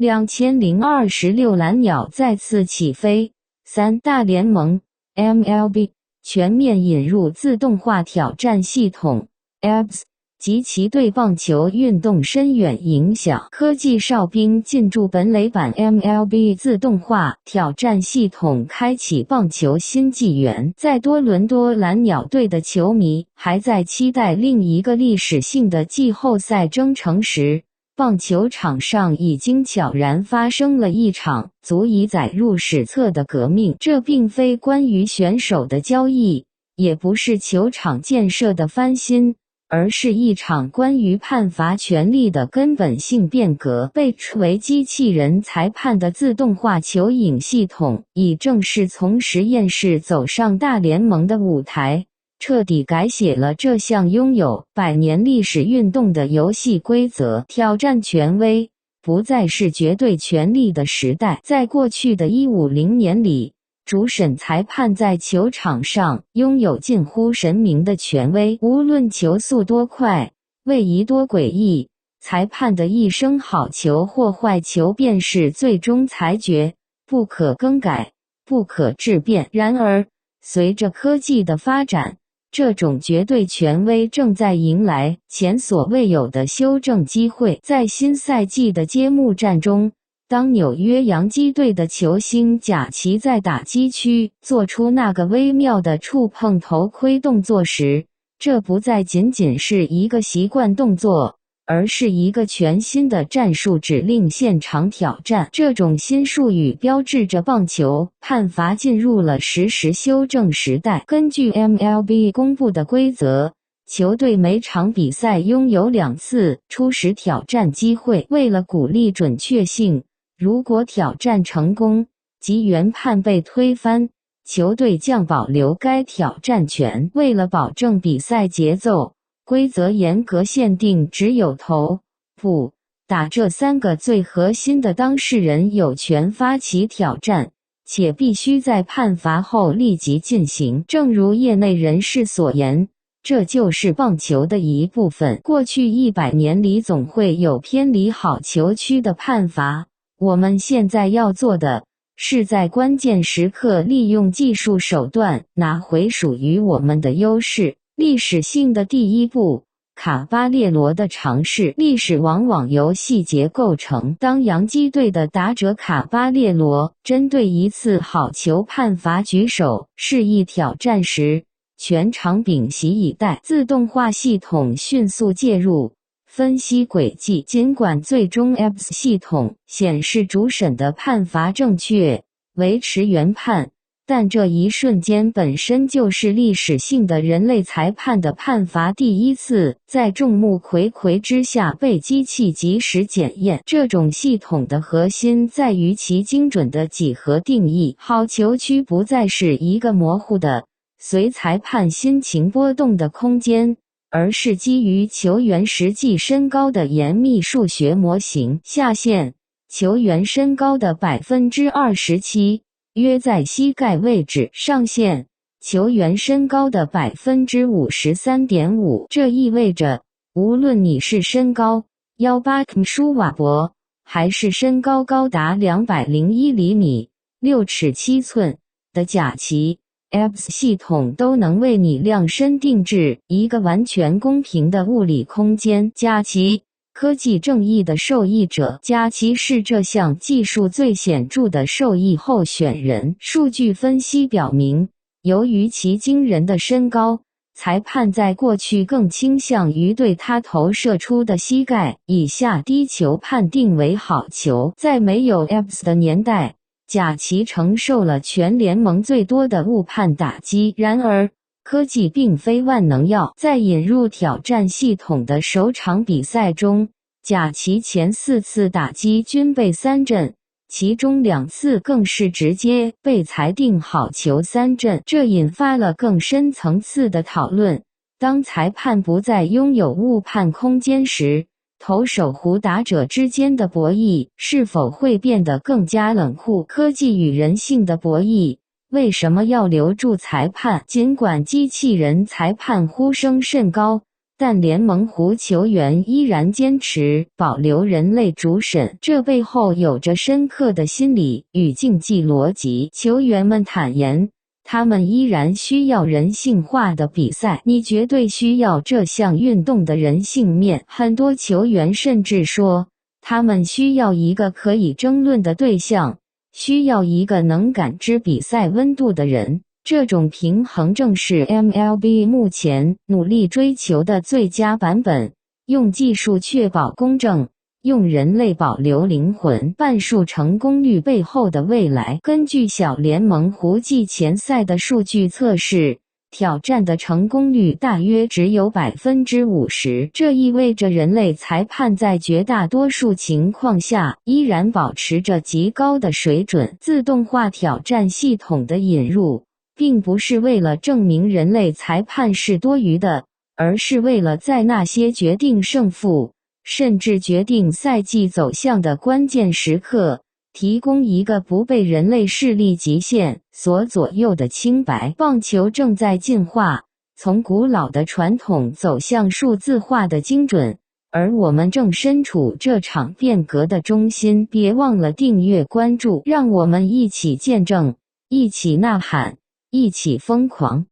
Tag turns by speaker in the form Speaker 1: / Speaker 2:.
Speaker 1: 2026蓝鸟再次起飞。3大联盟 MLB 全面引入自动化挑战系统 ABS 及其对棒球运动深远影响。科技哨兵进驻本垒版 MLB 自动化挑战系统，开启棒球新纪元。在多伦多蓝鸟队的球迷还在期待另一个历史性的季后赛征程时，棒球场上已经悄然发生了一场足以载入史册的革命。这并非关于选手的交易，也不是球场建设的翻新，而是一场关于判罚权利的根本性变革。被称为机器人裁判的自动化球影系统，已正式从实验室走上大联盟的舞台，彻底改写了这项拥有100年历史运动的游戏规则。挑战权威不再是绝对权力的时代。在过去的150年里，主审裁判在球场上拥有近乎神明的权威，无论球速多快，位移多诡异，裁判的一声好球或坏球便是最终裁决，不可更改，不可质变。然而，随着科技的发展，这种绝对权威正在迎来前所未有的修正机会。在新赛季的揭幕战中，当纽约洋基队的球星贾奇在打击区做出那个微妙的触碰头盔动作时，这不再仅仅是一个习惯动作，而是一个全新的战术指令现场挑战。这种新术语标志着棒球判罚进入了实时修正时代。根据 MLB 公布的规则，球队每场比赛拥有2次初始挑战机会。为了鼓励准确性，如果挑战成功，即原判被推翻，球队将保留该挑战权。为了保证比赛节奏，规则严格限定只有投、捕、打这3个最核心的当事人有权发起挑战，且必须在判罚后立即进行。正如业内人士所言，这就是棒球的一部分。过去100年里总会有偏离好球区的判罚，我们现在要做的是在关键时刻利用技术手段拿回属于我们的优势。历史性的第一步，卡巴列罗的尝试。历史往往由细节构成。当洋基队的打者卡巴列罗针对一次好球判罚举手示意挑战时，全场屏息以待。自动化系统迅速介入，分析轨迹。尽管最终 ABS 系统显示主审的判罚正确，维持原判，但这一瞬间本身就是历史性的人类裁判的判罚第一次在众目睽睽之下被机器及时检验。这种系统的核心在于其精准的几何定义。好球区不再是一个模糊的随裁判心情波动的空间，而是基于球员实际身高的严密数学模型。下限，球员身高的 27%， 约在膝盖位置。上限，球员身高的 53.5%。 这意味着，无论你是身高18舒瓦伯，还是身高高达201厘米6尺7寸的贾奇，ABS 系统都能为你量身定制一个完全公平的物理空间。贾奇，科技正义的受益者。贾奇是这项技术最显著的受益候选人。数据分析表明，由于其惊人的身高，裁判在过去更倾向于对他投射出的膝盖以下低球判定为好球。在没有 ABS 的年代，贾奇承受了全联盟最多的误判打击。然而，科技并非万能药。在引入挑战系统的首场比赛中，贾奇前4次打击均被3振，其中2次更是直接被裁定好球3振。这引发了更深层次的讨论。当裁判不再拥有误判空间时，投手和打者之间的博弈是否会变得更加冷酷？科技与人性的博弈，为什么要留住裁判？尽管机器人裁判呼声甚高，但联盟湖球员依然坚持保留人类主审，这背后有着深刻的心理与竞技逻辑。球员们坦言，他们依然需要人性化的比赛，你绝对需要这项运动的人性面。很多球员甚至说，他们需要一个可以争论的对象，需要一个能感知比赛温度的人。这种平衡正是 MLB 目前努力追求的最佳版本，用技术确保公正，用人类保留灵魂。半数成功率背后的未来。根据小联盟湖季前赛的数据测试，挑战的成功率大约只有 50%， 这意味着人类裁判在绝大多数情况下依然保持着极高的水准。自动化挑战系统的引入，并不是为了证明人类裁判是多余的，而是为了在那些决定胜负，甚至决定赛季走向的关键时刻，提供一个不被人类视力极限所左右的清白。棒球正在进化，从古老的传统走向数字化的精准，而我们正身处这场变革的中心。别忘了订阅关注，让我们一起见证，一起呐喊，一起疯狂。